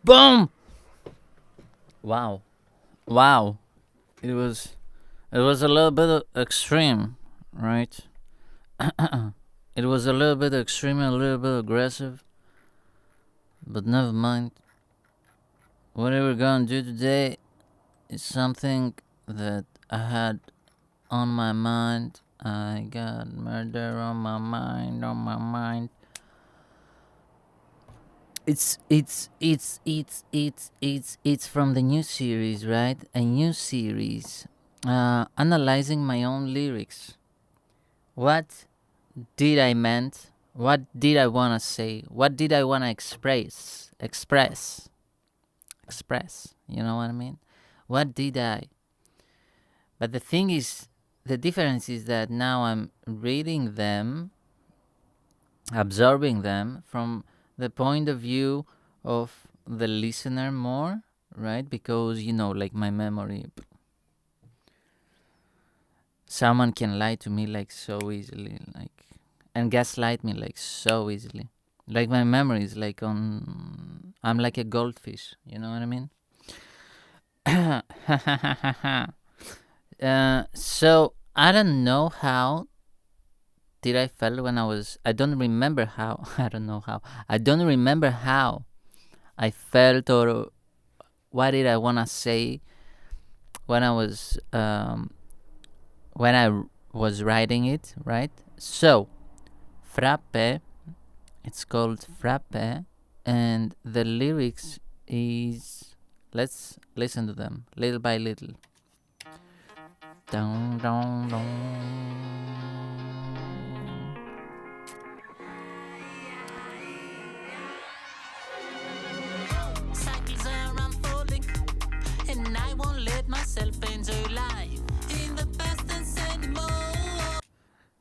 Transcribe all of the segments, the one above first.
Boom! Wow. Wow. It was it was a little bit extreme, right? It was a little bit extreme and a little bit aggressive, but never mind. What we're gonna do today is something that I had on my mind. I got murder on my mind. It's from the new series, right? A new series. Analyzing my own lyrics. What did I meant? What did I wanna say? What did I wanna express. You know what I mean? What did I? But the thing is, the difference is that now I'm reading them, absorbing them from the point of view of the listener more, right? Because, like my memory, someone can lie to me like so easily, and gaslight me like so easily. Like my memory is like I'm like a goldfish, you know what I mean? So I don't know how did I felt when I don't remember how. I don't know how. I don't remember how I felt or what did I want to say when I was when I was writing it, right? So, Frappe, it's called Frappe, and the lyrics is, let's listen to them little by little. Dun, dun, dun. Cycles are unfolding, and I won't let myself enjoy life in the past tense anymore.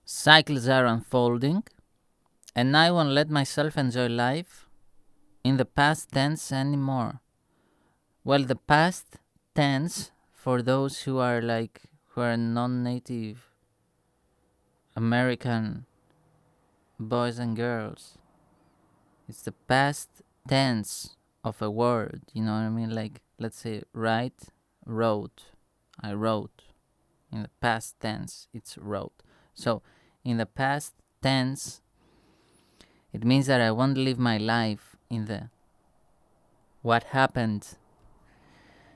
Cycles are unfolding, and I won't let myself enjoy life in the past tense anymore. Well, the past tense, for those who are non-native American boys and girls, it's the past tense of a word. You know what I mean? Like, let's say, wrote. I wrote. In the past tense, it's wrote. So, in the past tense, it means that I won't live my life in the what happened.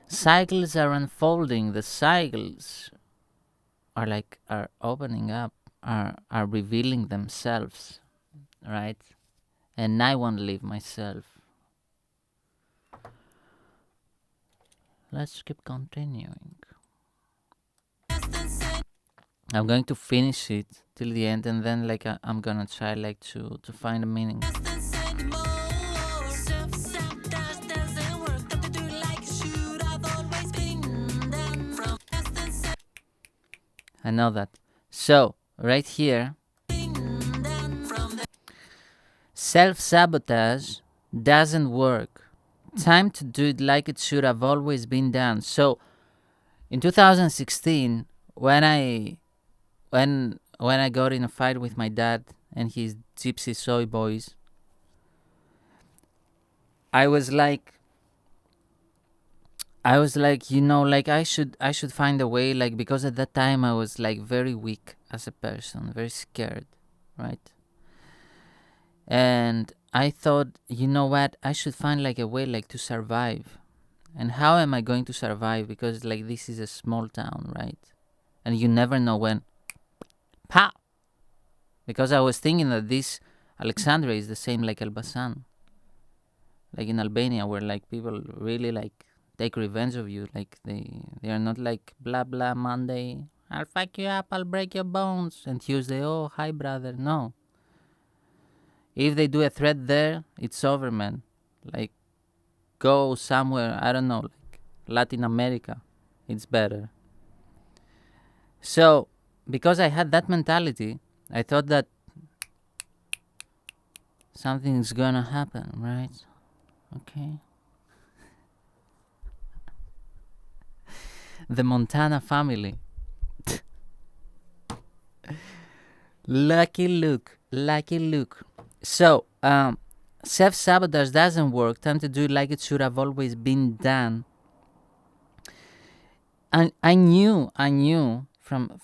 Cycles are unfolding. The cycles are opening up, are revealing themselves, right? And I won't live myself. Let's keep continuing. I'm going to finish it till the end, and then I'm gonna try to find a meaning. I know that. So right here, self-sabotage doesn't work. Time to do it like it should have always been done. So in 2016, when I got in a fight with my dad and his gypsy soy boys, I was like, I should find a way, because at that time I was very weak as a person, very scared, right? And I thought, you know what, I should find a way to survive. And how am I going to survive? Because this is a small town, right? And you never know when. Pow! Because I was thinking that this Alexandria is the same like Elbasan. Like in Albania, where people really take revenge of you. They are not blah blah Monday, I'll fuck you up, I'll break your bones, and Tuesday, oh hi brother. No. If they do a threat there, it's over, man. Go somewhere, I don't know, Latin America. It's better. So, because I had that mentality, I thought that something's gonna happen, right? Okay. The Montana family. Lucky Luke. So, self-sabotage doesn't work, time to do it like it should have always been done. And I knew from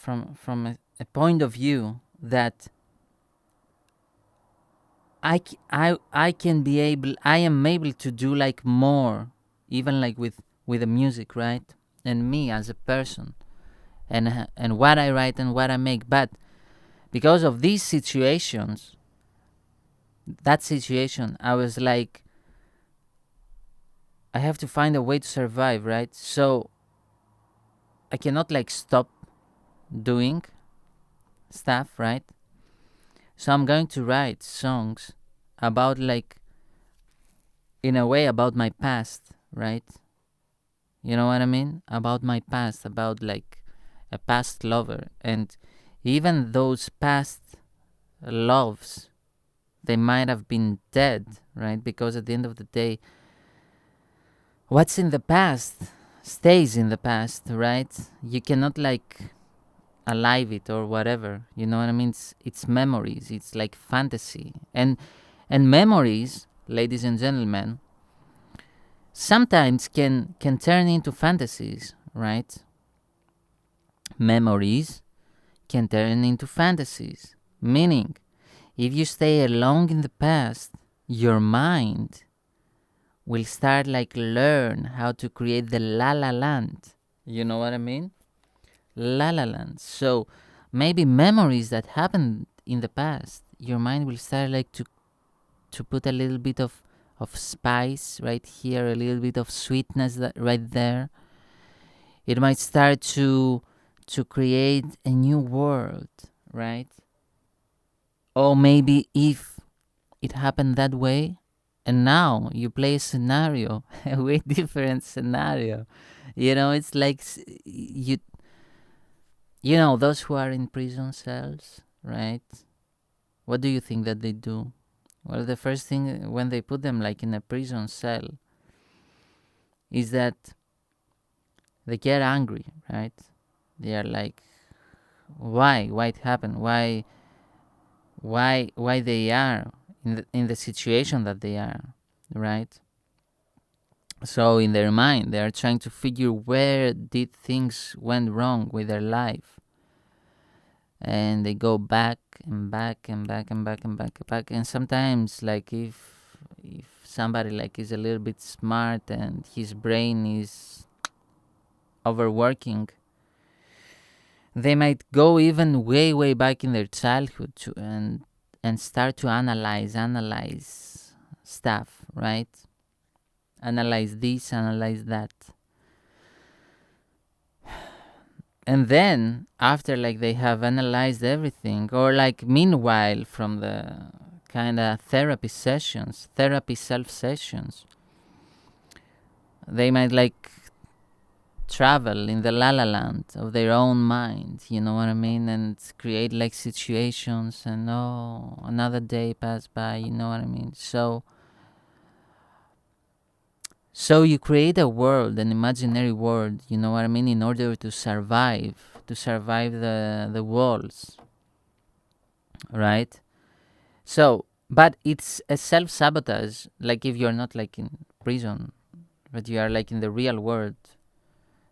a point of view that I can be able, I am able to do like more, even like with the music, right? And me as a person, and what I write and what I make. But because of these situations, that situation, I was like, I have to find a way to survive, right? So I cannot like stop doing stuff, right? So I'm going to write songs about like, in a way, about my past, right? You know what I mean? About my past, about like a past lover. And even those past loves, they might have been dead, right? Because at the end of the day, what's in the past stays in the past, right? You cannot like alive it or whatever. You know what I mean? It's memories. It's like fantasy. And memories, ladies and gentlemen, sometimes can turn into fantasies, right? Memories can turn into fantasies. Meaning, if you stay long in the past, your mind will start like learn how to create the la la land. You know what I mean? La la land. So maybe memories that happened in the past, your mind will start like to put a little bit of spice right here, a little bit of sweetness that right there. It might start to create a new world, right? Or maybe if it happened that way, and now you play a scenario, a way different scenario. You know, it's like you know those who are in prison cells, right? What do you think that they do? Well, the first thing when they put them like in a prison cell is that they get angry, right? They are like, why it happened? Why they are in the situation that they are, right? So in their mind, they are trying to figure where did things went wrong with their life, and they go back and back and back and back and back and back. And sometimes, like if somebody like is a little bit smart and his brain is overworking, they might go even way back in their childhood and start to analyze stuff, right? Analyze this, analyze that. And then after like they have analyzed everything, or like meanwhile from the kind of therapy self sessions, they might like travel in the la la land of their own mind, you know what I mean, and create like situations, and oh, another day passed by, you know what I mean. So you create a world, an imaginary world, you know what I mean, in order to survive the walls, right? So, but it's a self-sabotage, like if you're not like in prison, but you are like in the real world.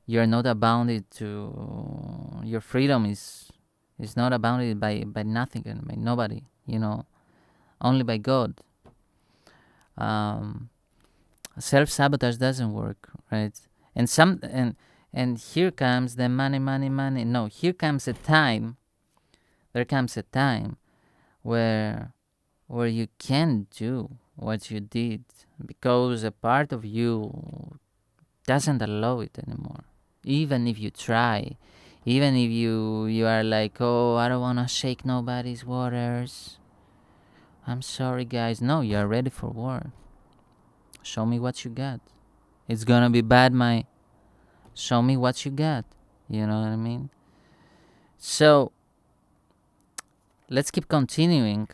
You're not abounded to your freedom is not abounded by nothing and by nobody, you know, only by God. Um, Self-sabotage doesn't work, right? And some and here comes the money. No, here comes a time. There comes a time where you can't do what you did because a part of you doesn't allow it anymore. Even if you try, even if you are like, oh, I don't want to shake nobody's waters. I'm sorry, guys. No, you are ready for war. Show me what you got. It's gonna be bad, my. Show me what you got. You know what I mean? So let's keep continuing.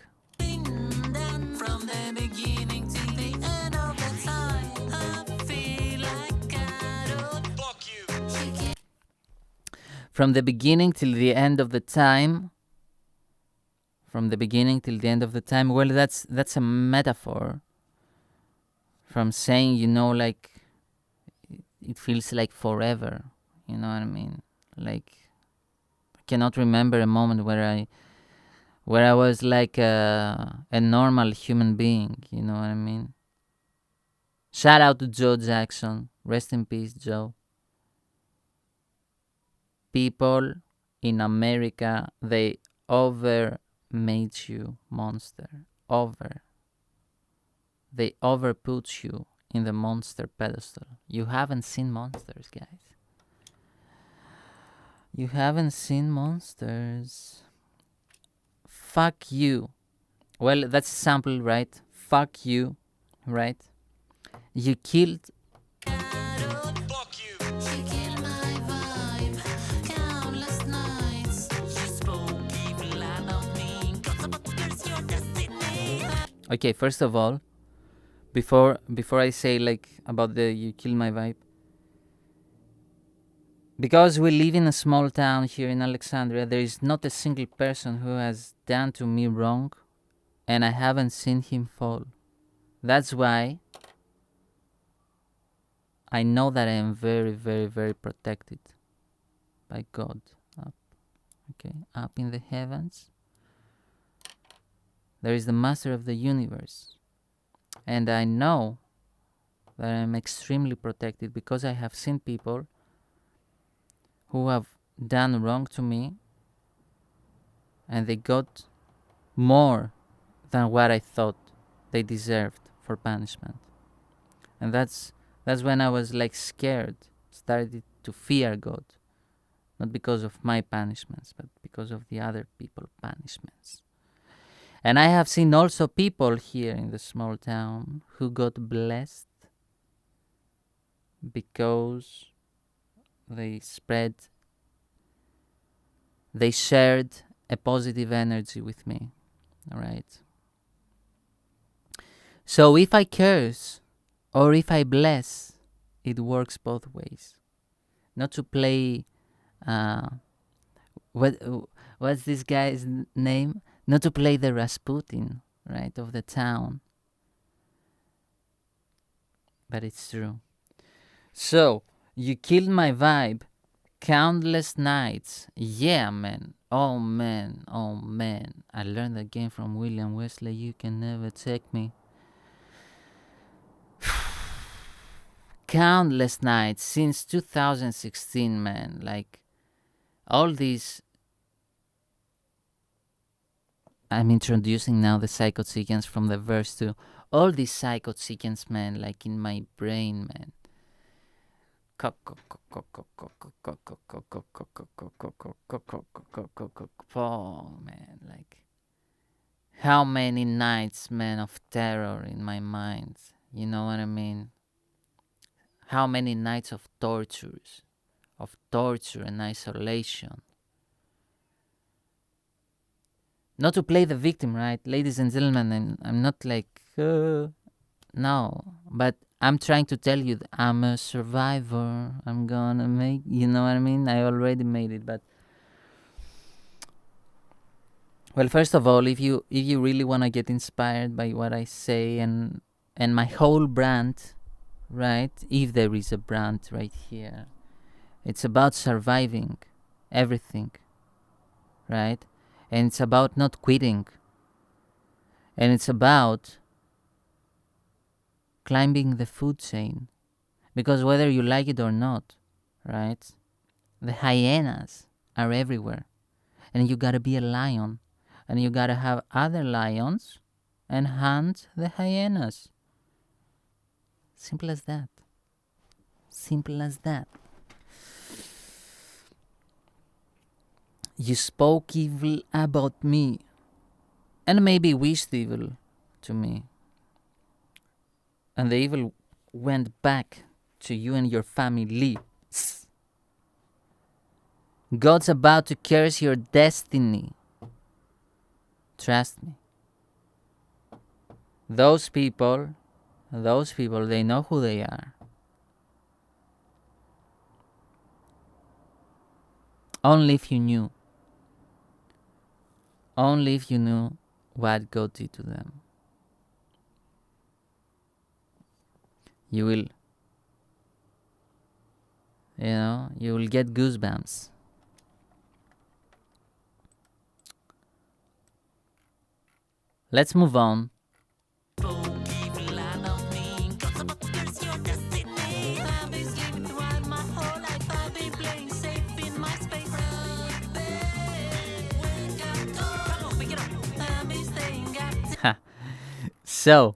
From the beginning till the end of the time. From the beginning till the end of the time. Well, that's a metaphor, from saying, like it feels like forever. You know what I mean? Like I cannot remember a moment where I was like a normal human being. You know what I mean? Shout out to Joe Jackson. Rest in peace, Joe. People in America, they over made you monster. They over put you in the monster pedestal. You haven't seen monsters, guys. You haven't seen monsters. Fuck you. Well, that's a sample, right? Fuck you, right? You killed. Fuck you. She killed my vibe. Countless nights. She spoke evil about me. Got about to curse your destiny. Okay, first of all, before I say like about the you kill my vibe, because we live in a small town here in Alexandria, there is not a single person who has done to me wrong, and I haven't seen him fall. That's why I know that I am very, very, very protected by God up in the heavens. There is the master of the universe. And I know that I'm extremely protected because I have seen people who have done wrong to me and they got more than what I thought they deserved for punishment. And that's when I was like scared, started to fear God. Not because of my punishments, but because of the other people's punishments. And I have seen also people here in the small town who got blessed because they shared a positive energy with me. All right. So if I curse or if I bless, it works both ways. Not to play what's this guy's name? Not to play the Rasputin, right, of the town. But it's true. So, you killed my vibe. Countless nights. Yeah, man. Oh, man. Oh, man. I learned that game from William Wesley. You can never take me. Countless nights since 2016, man. Like, all these. I'm introducing now the psycho sequence from the verse 2. All these psycho sequence, man, like in my brain, man. Oh, man, like how many nights, man, of terror in my mind. You know what I mean? How many nights of torture and isolation. Not to play the victim, right, ladies and gentlemen? I'm not like no, but I'm trying to tell you that I'm a survivor. I'm gonna make, you know what I mean? I already made it, but well, first of all, if you really wanna get inspired by what I say and my whole brand, right? If there is a brand right here, it's about surviving everything, right? And it's about not quitting. And it's about climbing the food chain. Because whether you like it or not, right? The hyenas are everywhere. And you gotta be a lion. And you gotta have other lions and hunt the hyenas. Simple as that. Simple as that. You spoke evil about me. And maybe wished evil to me. And the evil went back to you and your family. God's about to curse your destiny. Trust me. Those people, they know who they are. Only if you knew. Only if you knew what God did to them. you will, you will get goosebumps. Let's move on. So,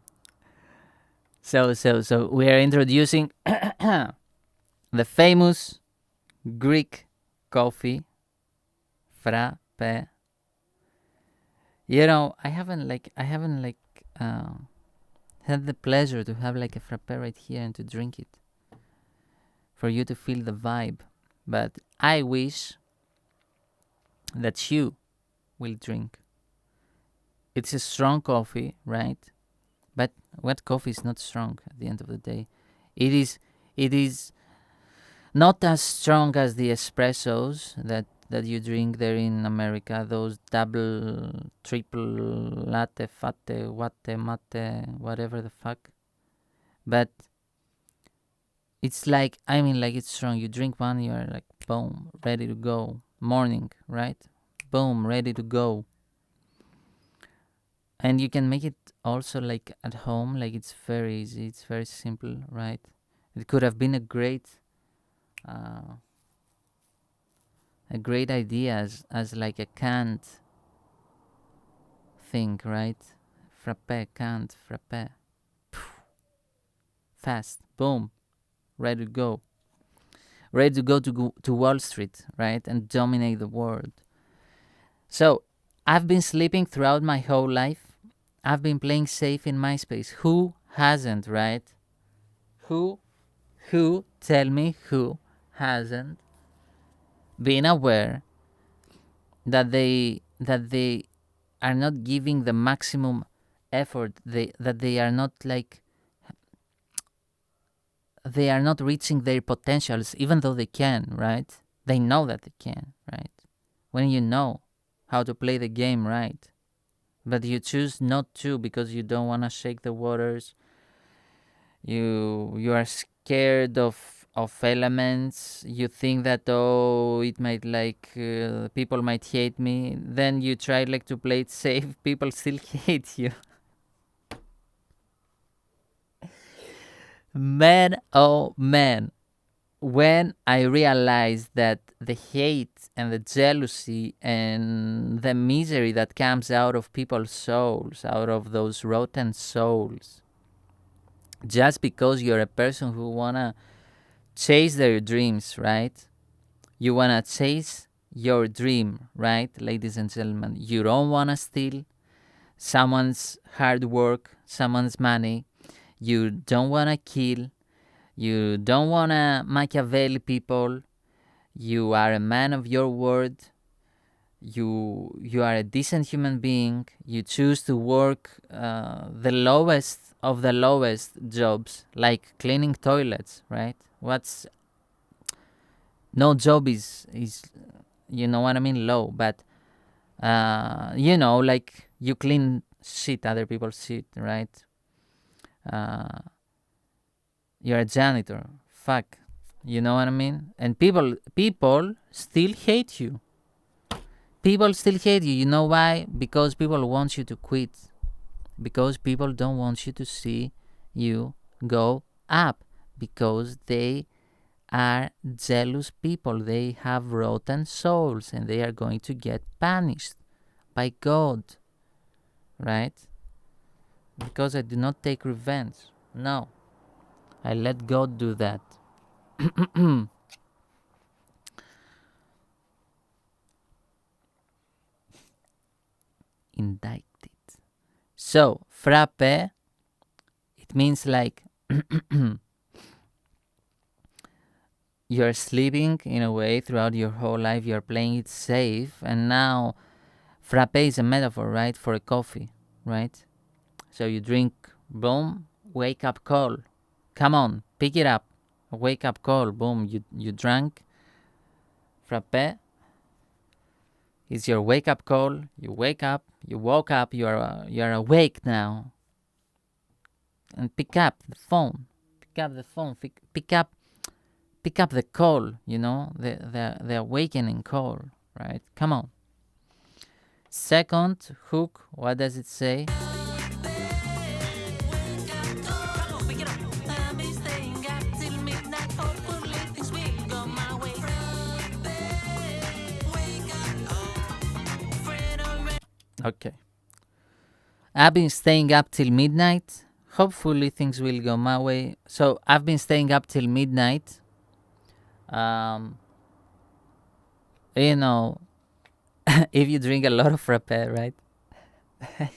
so we are introducing the famous Greek coffee, Frappe. I haven't uh, had the pleasure to have like a frappe right here and to drink it for you to feel the vibe. But I wish that you will drink. It's a strong coffee, right? But what coffee is not strong at the end of the day? It is not as strong as the espressos that you drink there in America, those double, triple, latte, fate, watte, mate, whatever the fuck. But it's like, like it's strong. You drink one, you're like, boom, ready to go. Morning, right? Boom, ready to go. And you can make it also like at home, like it's very easy, it's very simple, right? It could have been uh, a great idea as like a canned thing, right? Frappe, canned frappe. Fast, boom, ready to go. Ready to go to Wall Street, right? And dominate the world. So, I've been sleeping throughout my whole life. I've been playing safe in MySpace. Who hasn't, right? Who, tell me who hasn't been aware that they are not giving the maximum effort, that they are not like, they are not reaching their potentials, even though they can, right? They know that they can, right? When you know how to play the game right, but you choose not to because you don't want to shake the waters, you are scared of elements, you think that, oh, it might like, people might hate me, then you try like to play it safe, people still hate you. Man, oh man, when I realized that the hate and the jealousy and the misery that comes out of people's souls, out of those rotten souls, just because you're a person who wanna chase their dreams, right? You wanna chase your dream, right, ladies and gentlemen? You don't wanna steal someone's hard work, someone's money. You don't wanna kill. You don't wanna Machiavelli people. You are a man of your word. You are a decent human being. You choose to work the lowest of the lowest jobs, like cleaning toilets, right? What's no job is you know what I mean, low, but like you clean shit, other people's shit, right? Uh, you're a janitor. Fuck, you know what I mean? And people still hate you. People still hate you. You know why? Because people want you to quit. Because people don't want you to see you go up. Because they are jealous people. They have rotten souls and they are going to get punished by God. Right? Because I do not take revenge. No. I let God do that. Indicted. So, frappe, it means like you're sleeping in a way throughout your whole life, you're playing it safe, and now frappe is a metaphor, right, for a coffee, right? So you drink, boom, wake up call. Come on, pick it up. A wake up call, boom, you drank. Frappe is your wake up call. You wake up, you woke up, you're awake now. And pick up the phone. pick up the phone, pick up the call, the awakening call, right? Come on. Second hook, what does it say? Okay. I've been staying up till midnight. Hopefully things will go my way. So I've been staying up till midnight. Um, you know, if you drink a lot of frappe, right?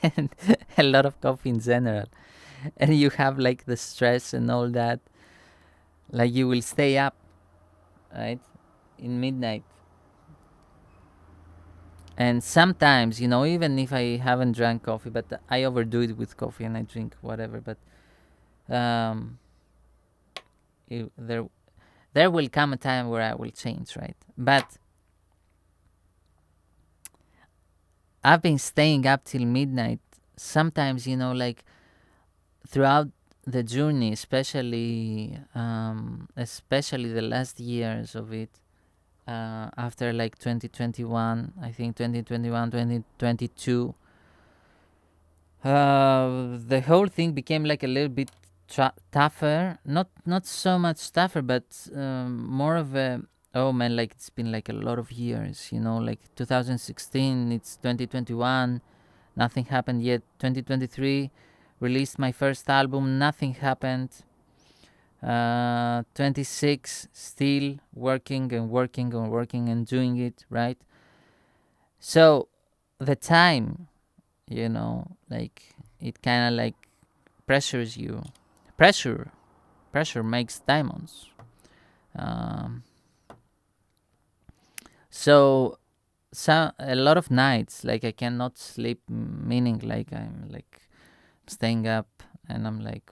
And a lot of coffee in general, and you have like the stress and all that, like you will stay up, right? In midnight. And sometimes, even if I haven't drank coffee, but I overdo it with coffee and I drink whatever, but um, there will come a time where I will change, right? But I've been staying up till midnight. Sometimes, like throughout the journey, especially the last years of it, after like 2021, I think 2021, 2022, the whole thing became like a little bit tougher. Not so much tougher, but more of a, oh man, like it's been like a lot of years, like 2016, it's 2021, nothing happened yet. 2023, released my first album, nothing happened. 26, still working and working and working and doing it, right? So the time, like it kind of like pressures you. Pressure makes diamonds. um, so a lot of nights, like I cannot sleep, meaning like I'm like staying up and I'm like,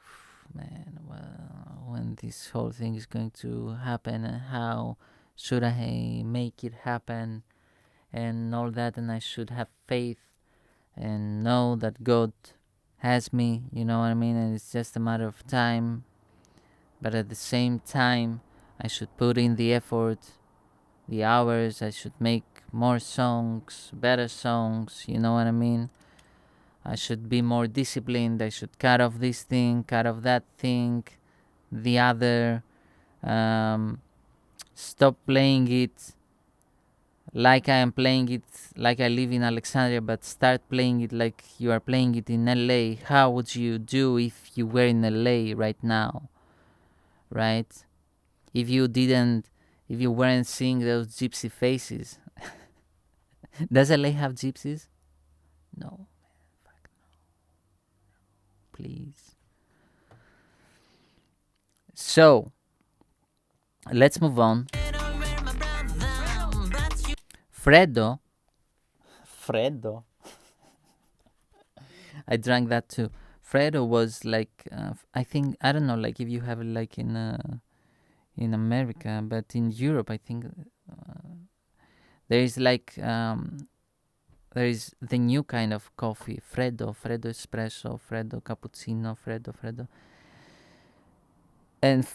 man, well, when this whole thing is going to happen and how should I make it happen and all that, and I should have faith and know that God has me, you know what I mean, and it's just a matter of time. But at the same time, I should put in the effort, the hours, I should make more songs, better songs, you know what I mean? I should be more disciplined, I should cut off this thing, cut off that thing, the other, um, stop playing it like I am playing it, like I live in Alexandria, but start playing it like you are playing it in LA. How would you do if you were in LA right now, right? If you weren't seeing those gypsy faces. Does LA have gypsies? No, please. So, let's move on. Fredo. Fredo. I drank that too. Fredo was like, I think, I don't know, like if you have it like in America, but in Europe, I think there is like there is the new kind of coffee, Fredo espresso, Fredo cappuccino, Fredo, and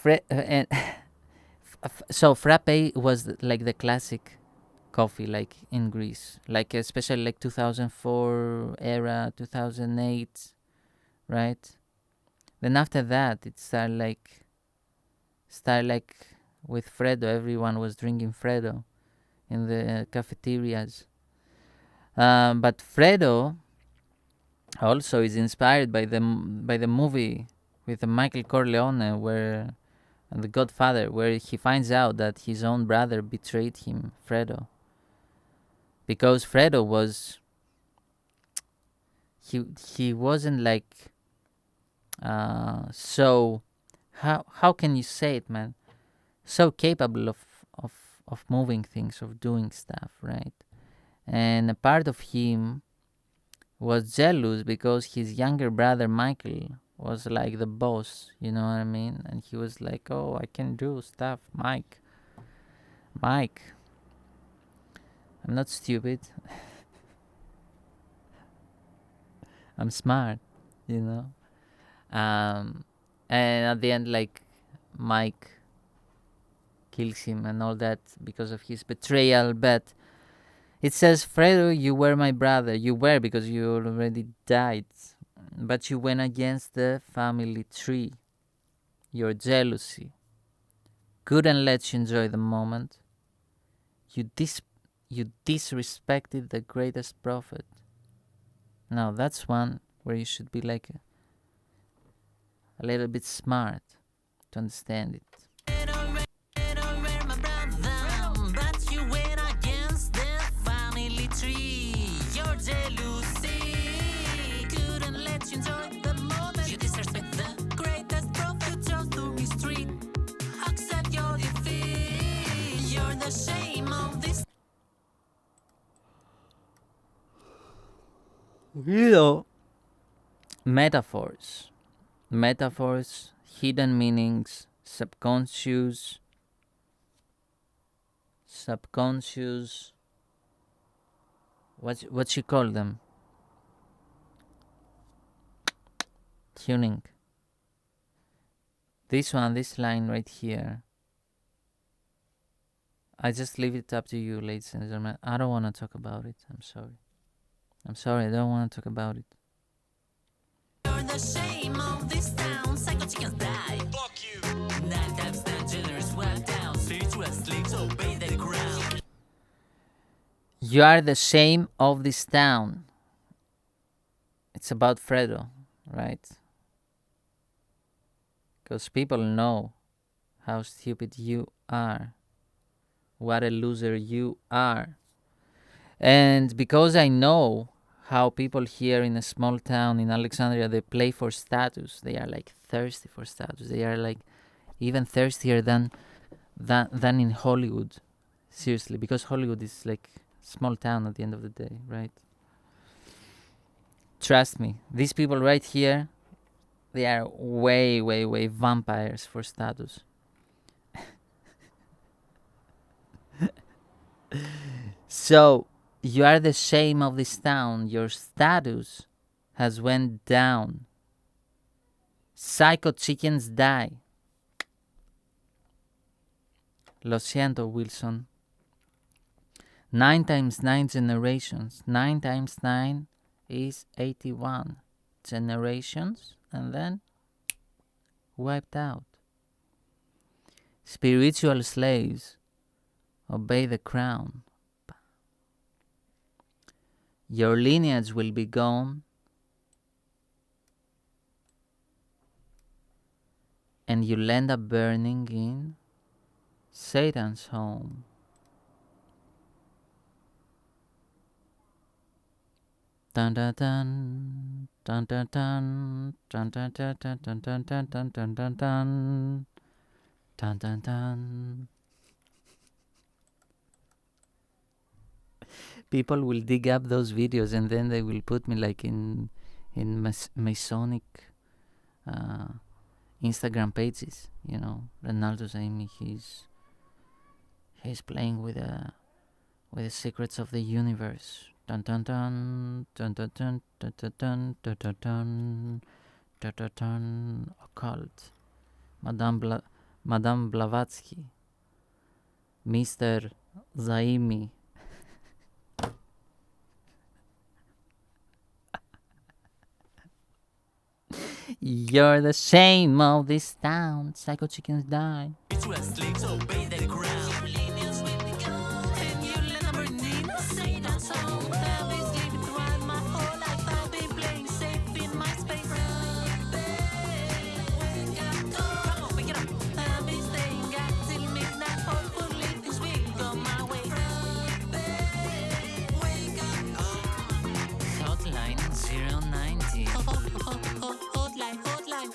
so frappe was like the classic coffee, like in Greece, like especially like 2004 era, 2008, right? Then after that, it started like with Fredo. Everyone was drinking Fredo in the cafeterias. But Fredo also is inspired by the movie with Michael Corleone, where The Godfather, where he finds out that his own brother betrayed him, Fredo, because Fredo was he wasn't like so how can you say it, man? So capable of moving things, of doing stuff, right? And a part of him was jealous because his younger brother Michael was like the boss, you know what I mean? And he was like, "Oh, I can do stuff, Mike. I'm not stupid. I'm smart, you know." And at the end, like Mike kills him and all that because of his betrayal. But it says, Fredo, you were my brother. You were because you already died. But you went against the family tree. Your jealousy couldn't let you enjoy the moment. You disrespected the greatest prophet. Now that's one where you should be like a little bit smart to understand it. You know, metaphors, hidden meanings, subconscious. What you call them? Tuning. This line right here. I just leave it up to you, ladies and gentlemen. I don't want to talk about it. I'm sorry. I don't want to talk about it. You're the shame of this town. Psycho chickens die. Fuck you. 9 times 10 generous walk down. Spiritual sleeps obey the ground. You are the shame of this town. It's about Fredo, right? Because people know how stupid you are. What a loser you are. And because I know how people here in a small town in Alexandria, they play for status. They are like thirsty for status. They are like even thirstier than in Hollywood. Seriously, because Hollywood is like small town at the end of the day, right? Trust me, these people right here, they are way, way, way vampires for status. So, you are the shame of this town. Your status has went down. Psycho chickens die. Lo siento, Wilson. 9 times 9 generations. 9 times 9 is 81 generations, and then wiped out. Spiritual slaves obey the crown. Your lineage will be gone, and you'll end up burning in Satan's home. Dun dun dun dun dun dun dun dun dun dun dun dun dun dun dun dun dun dun dun dun. People will dig up those videos and then they will put me like in Masonic Instagram pages. You know, Ronaldo saying he's playing with the secrets of the universe. Dun dun dun dun dun dun dun dun dun dun dun dun dun dun dun. Occult. Madame Blavatsky. Mr. Zaimi. You're the shame of this town. Psycho chickens die. Obey the ground.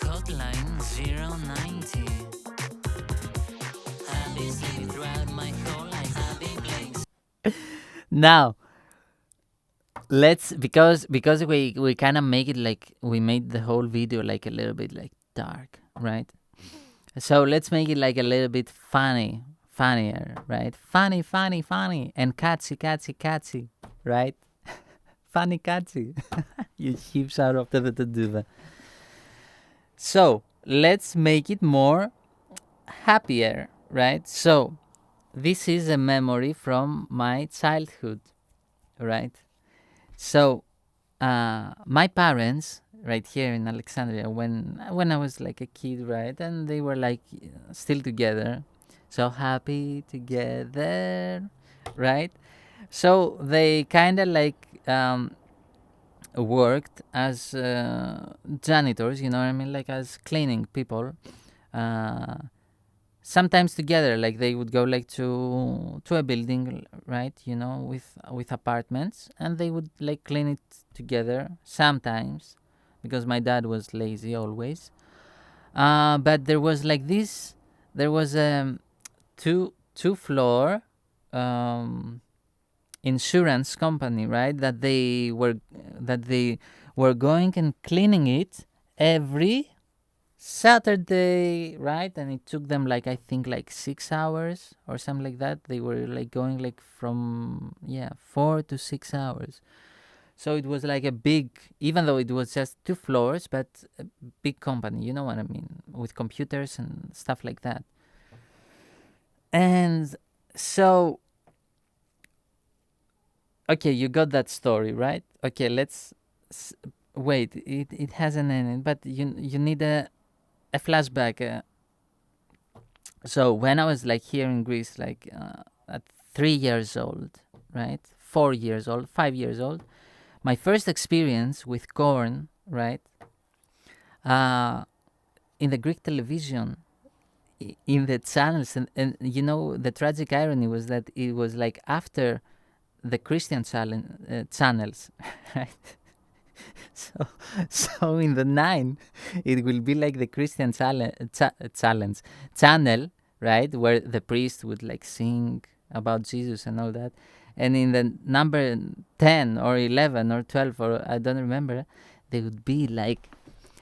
Hotline 090. I've been sleeping throughout my whole life. I've been playing. Now, let's because we kind of make it like we made the whole video like a little bit like dark, right? So let's make it like a little bit funnier, right? Funny, and catchy, right? Funny catchy. You chips out of the. So let's make it more happier, right? So this is a memory from my childhood, right? So my parents, right here in Alexandria, when I was like a kid, right, and they were like still together, so happy together, right? So they kind of like worked as janitors, you know what I mean, like as cleaning people. Uh, Sometimes together, like they would go like to a building, right, you know, with apartments, and they would like clean it together sometimes, because my dad was lazy always. But there was like this, there was two floor um insurance company, right, that they were going and cleaning it every Saturday, right? And it took them like, I think, like 6 hours or something like that. They were like going like from 4 to 6 hours. So it was like a big, even though it was just two floors, but a big company. You know what I mean, with computers and stuff like that. And so, okay, you got that story, right? Okay, let's s- wait. It has an ending, but you need a flashback. So when I was like here in Greece, like at 3 years old, right, 4 years old, 5 years old, my first experience with corn, right, uh, in the Greek television, in the channels, and you know the tragic irony was that it was like after the Christian channels, right? So, so in the nine, it will be like the Christian channel, right, where the priest would like sing about Jesus and all that, and in the number 10 or 11 or 12, or I don't remember, they would be like.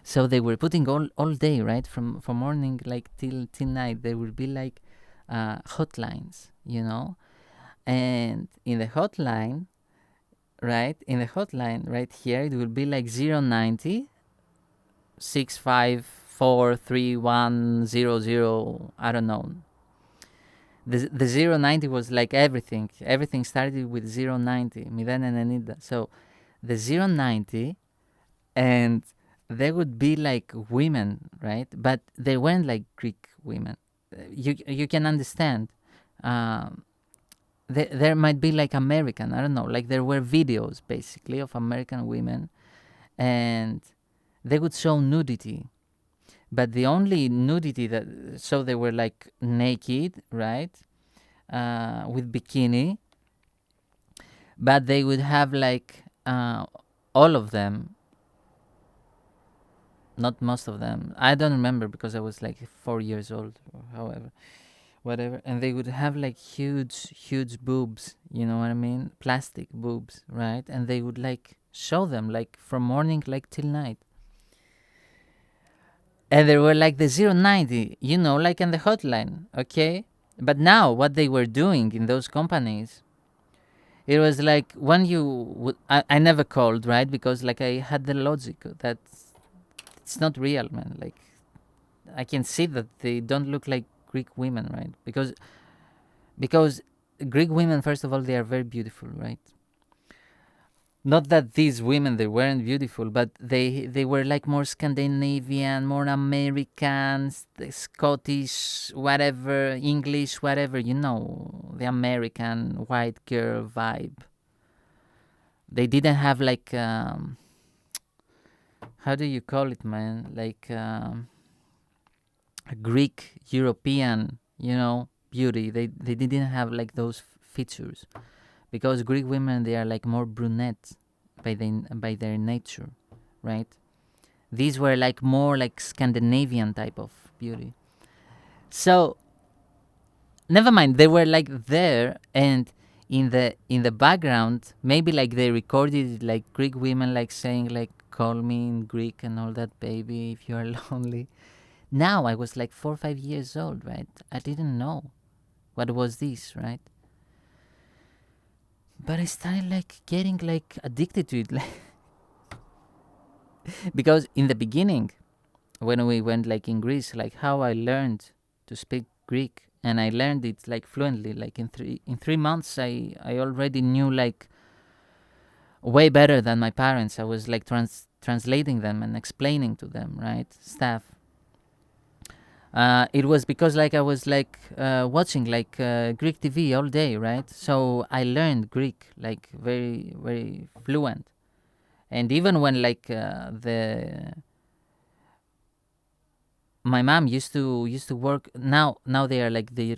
So they were putting all day, right, from morning like till night. There would be like hotlines, you know, and in the hotline, right here, it will be like 090 6543100. I don't know. The 090 was like everything started with 090 Midan and Anida. So the 090, and there would be like women, right, but they weren't like Greek women. You can understand. There might be like American, I don't know, like there were videos basically of American women, and they would show nudity, but the only nudity that, so they were like naked, right, with bikini, but they would have like all of them, not most of them, I don't remember because I was like 4 years old or however, whatever, and they would have like huge boobs, you know what I mean, plastic boobs, right, and they would like show them like from morning like till night. And there were like the 090, you know, like in the hotline, okay? But now what they were doing in those companies, it was like when you I never called, right? Because like I had the logic that it's not real, man. Like I can see that they don't look like Greek women, right? Because Greek women, first of all, they are very beautiful, right? Not that these women they weren't beautiful, but they were like more Scandinavian, more American, Scottish, whatever, English, whatever, you know, the American white girl vibe. They didn't have like how do you call it, man, like a Greek European, you know, beauty. They didn't have like those features, because Greek women, they are like more brunette by their nature, right? These were like more like Scandinavian type of beauty. So never mind, they were like there, and in the background, maybe like they recorded like Greek women like saying like call me in Greek and all that, baby, if you are lonely. Now I was like 4 or 5 years old, right? I didn't know what was this, right? But I started like getting like addicted to it, like because in the beginning, when we went like in Greece, like how I learned to speak Greek, and I learned it like fluently. Like in 3 months, I already knew like way better than my parents. I was like translating them and explaining to them, right, stuff. It was because like I was like watching like Greek TV all day, right? So I learned Greek like very very fluent. And even when like the my mom used to work, now they are like their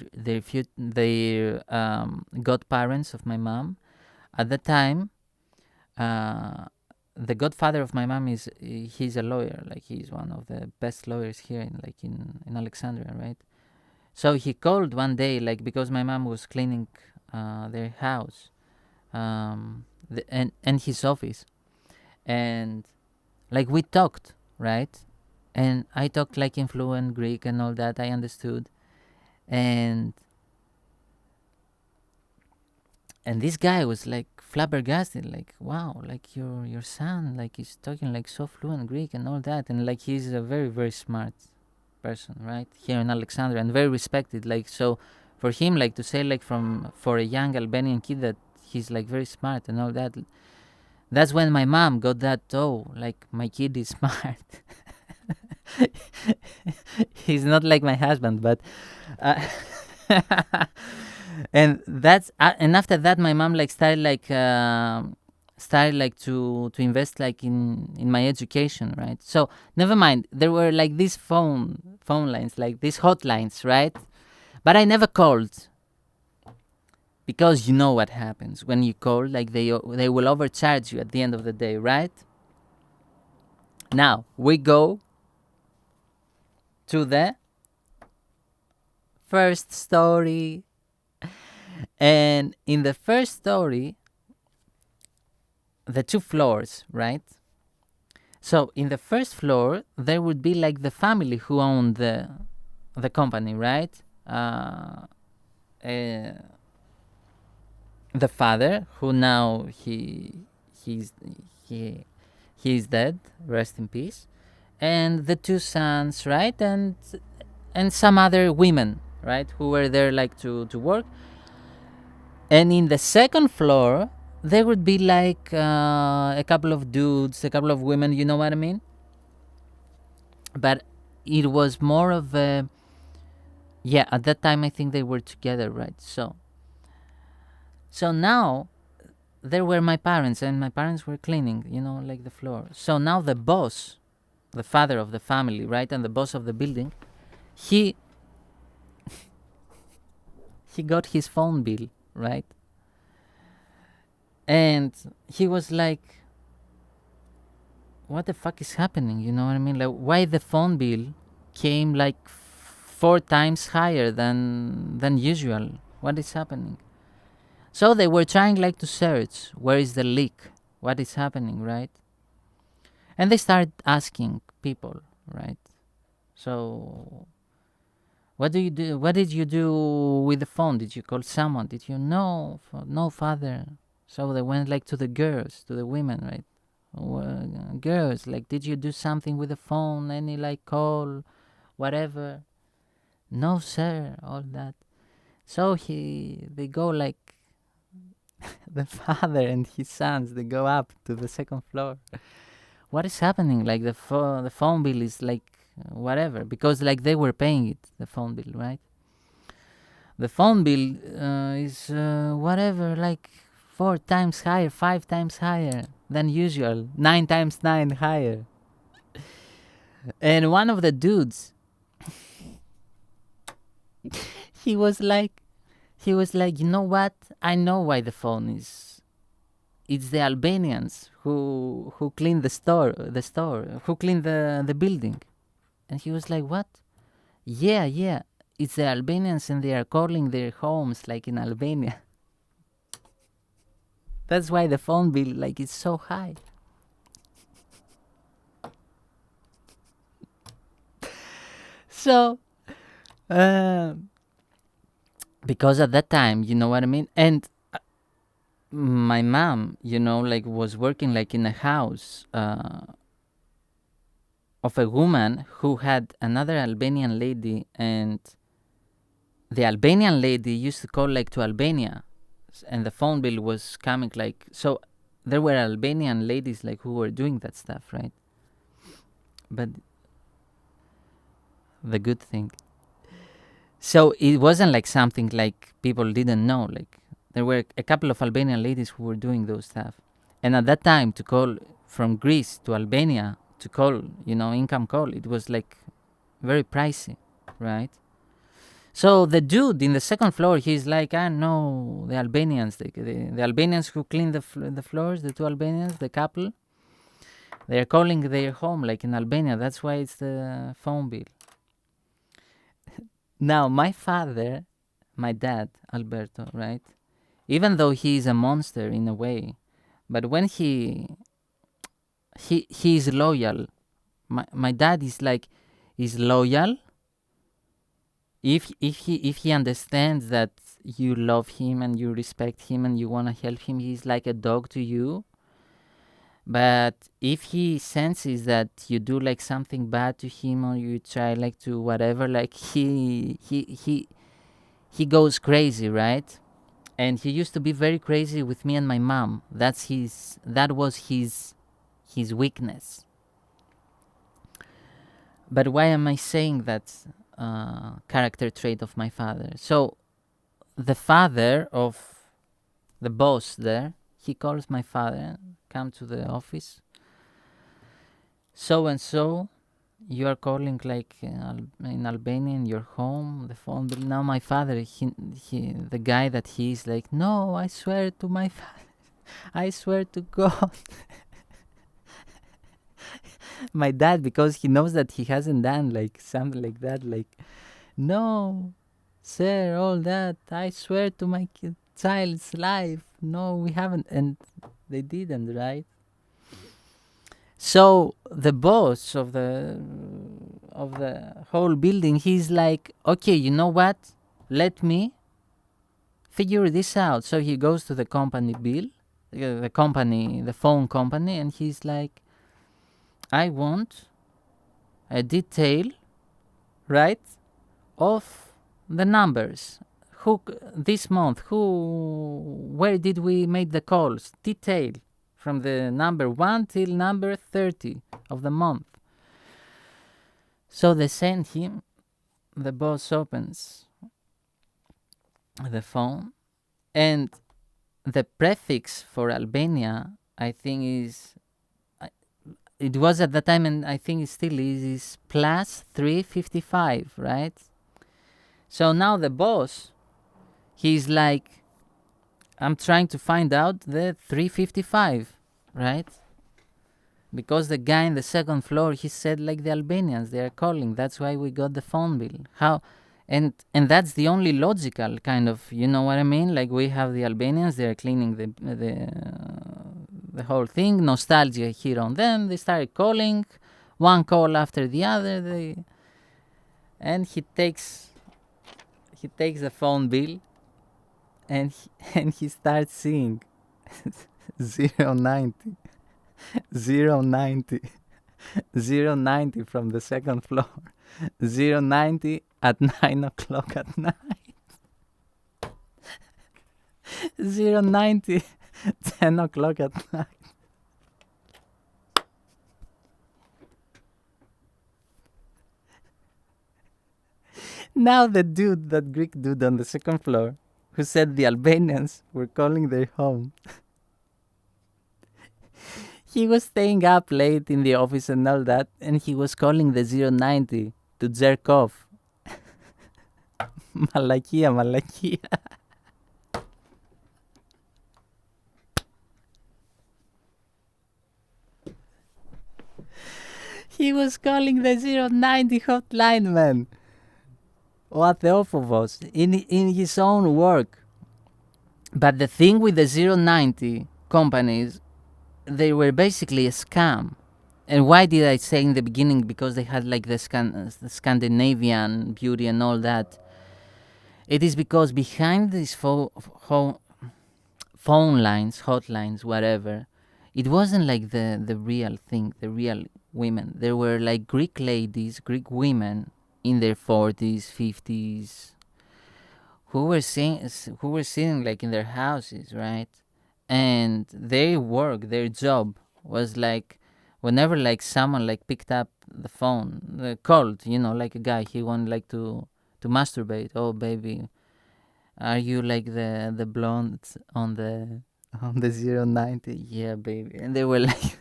godparents of my mom. At the time, uh, the godfather of my mom he's a lawyer, like he's one of the best lawyers here in Alexandria, right? So he called one day, like because my mom was cleaning their house, and his office, and like we talked, right? And I talked like in fluent Greek and all that. I understood, and this guy was like flabbergasted, like wow, like your son like is talking like so fluent Greek and all that, and like he's a very very smart person, right, here in Alexandria, and very respected. Like so, for him, like to say like for a young Albanian kid that he's like very smart and all that. That's when my mom got that. Oh, like my kid is smart. He's not like my husband, but uh, and after that my mom like started like to invest like in my education, right? So never mind, there were like these phone lines, like these hotlines, right? But I never called, because you know what happens when you call, like they will overcharge you at the end of the day, right? Now we go to the first story. And in the first story, the two floors, right? So in the first floor, there would be like the family who owned the company, right? Uh, the father, who now he's he he's dead, rest in peace, and the two sons, right? And some other women, right, who were there like to work. And in the second floor, there would be like a couple of dudes, a couple of women, you know what I mean? But it was more of a, yeah, at that time I think they were together, right? So now there were my parents, and my parents were cleaning, like the floor. So now the boss, the father of the family, right, and the boss of the building, he he got his phone bill, right? And he was like, what the fuck is happening? You know what I mean? Like, why the phone bill came like 4 times higher than usual? What is happening? So they were trying like to search where is the leak, what is happening, right? And they started asking people, right? So what do you do? What did you do with the phone? Did you call someone? Did you know? No, father. So they went like to the girls, to the women, right? Girls, like, did you do something with the phone? Any like call, whatever? No, sir. All that. So they go like the father and his sons. They go up to the second floor. What is happening? Like the phone bill is like whatever, because like they were paying it, the phone bill, right? The phone bill is whatever, like 4 times higher, 5 times higher than usual, 9 times 9 higher. And one of the dudes, he was like, you know what? I know why the phone is. It's the Albanians who clean the store, who clean the building. And he was like, what? Yeah. It's the Albanians, and they are calling their homes like in Albania. That's why the phone bill like is so high. So, uh, because at that time, you know what I mean? And my mom, like was working like in a house of a woman who had another Albanian lady, and the Albanian lady used to call like to Albania, and the phone bill was coming like so. There were Albanian ladies like who were doing that stuff, right? But the good thing, so it wasn't like something like people didn't know. Like there were a couple of Albanian ladies who were doing those stuff, and at that time to call from Greece to Albania to call, income call, it was like very pricey, right? So the dude in the second floor, he's like, I know the Albanians, the Albanians who clean the floors, the two Albanians, the couple, they're calling their home like in Albania. That's why it's the phone bill. Now, my father, my dad, Alberto, right? Even though he's a monster in a way, but when he's loyal. My dad is like, is loyal. If he understands that you love him and you respect him and you want to help him, he's like a dog to you. But if he senses that you do like something bad to him or you try like to whatever, like he goes crazy, right? And he used to be very crazy with me and my mom. That was his weakness. But why am I saying that character trait of my father? So the father of the boss there, he calls my father, come to the office. So and so, you are calling like in Albania in your home, the phone bill. Now my father, the guy that he is like, no, I swear to my father, I swear to God. My dad, because he knows that he hasn't done like something like that, like, no, sir, all that, I swear to my child's life, no, we haven't. And they didn't, right? So the boss of the whole building, he's like, okay, you know what, let me figure this out. So he goes to the company bill, the phone company, and he's like, I want a detail, right, of the numbers. Who this month? Where did we make the calls? Detail from the number 1 till number 30 of the month. So they send him. The boss opens the phone, and the prefix for Albania, I think, is. It was at the time, and I think it still is plus 355, right? So now the boss, he's like, I'm trying to find out the 355, right? Because the guy in the second floor, he said like the Albanians, they are calling. That's why we got the phone bill. How? And that's the only logical kind of, you know what I mean? Like we have the Albanians, they are cleaning the whole thing. Nostalgia here on them. They started calling, one call after the other. And he takes the phone bill, and he starts seeing 090, 090, 090 from the second floor, 090 at 9 o'clock at night, 090, 10 o'clock at night. Now that Greek dude on the second floor, who said the Albanians were calling their home, he was staying up late in the office and all that, and he was calling the 090 to jerk off. Malakia, malakia. He was calling the 090 hotline, man. What the off of us in his own work. But the thing with the 090 companies, they were basically a scam. And why did I say in the beginning? Because they had like the Scandinavian beauty and all that. It is because behind these phone lines, hotlines, whatever, it wasn't like the real thing, the real women. There were like Greek ladies, Greek women in their 40s, 50s, who were sitting like in their houses, right? And their work, their job was like whenever like someone like picked up the phone, called, like a guy, he wanted like to masturbate. Oh baby, are you like the blonde on the on the 090? Yeah, baby. And they were like,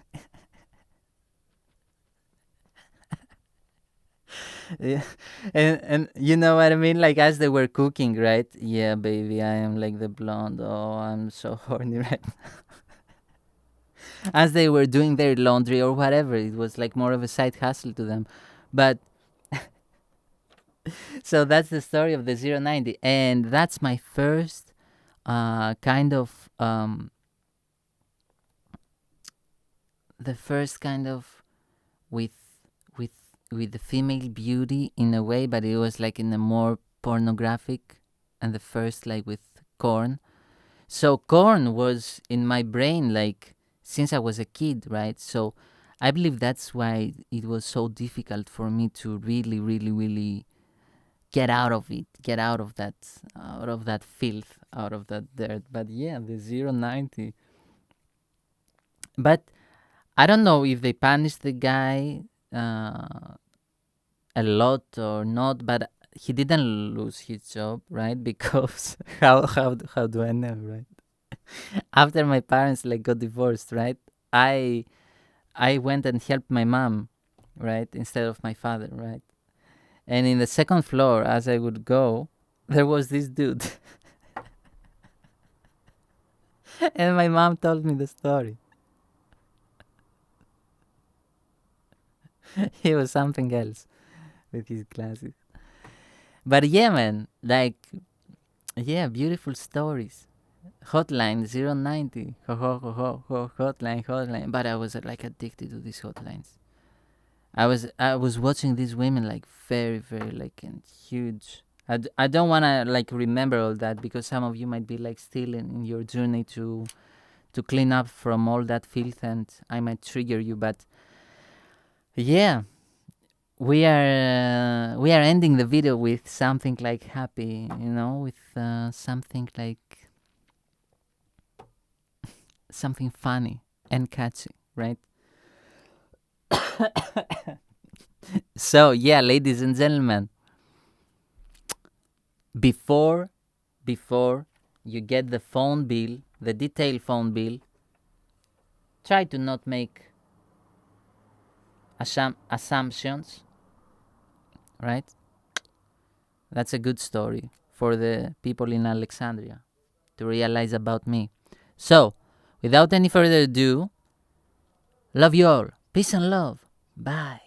yeah, and you know what I mean? Like as they were cooking, right? Yeah, baby, I am like the blonde. Oh, I'm so horny, right? As they were doing their laundry or whatever, it was like more of a side hustle to them. But so that's the story of the 090, and that's my first kind of the first kind of with with with the female beauty in a way, but it was like in a more pornographic, and the first like with corn. So corn was in my brain like since I was a kid, right? So I believe that's why it was so difficult for me to really, really, really get out of it, get out of that filth, out of that dirt. But yeah, the 090. But I don't know if they punished the guy a lot or not, but he didn't lose his job, right? Because how do I know, right? After my parents like got divorced, right? I I went and helped my mom, right, instead of my father, right? And in the second floor, as I would go, there was this dude, and my mom told me the story. He was something else with his glasses. But yeah, man, like yeah, beautiful stories. Hotline 090. Hotline, hotline. But I was like addicted to these hotlines. I was watching these women like very, very like and huge. I don't want to like remember all that because some of you might be like still in your journey to clean up from all that filth, and I might trigger you. But yeah, we are ending the video with something like happy, with something like something funny and catchy, right? So yeah, ladies and gentlemen, before before you get the phone bill, the detailed phone bill, try to not make assumptions, right? That's a good story for the people in Alexandria to realize about me. So, without any further ado, love you all. Peace and love. Bye.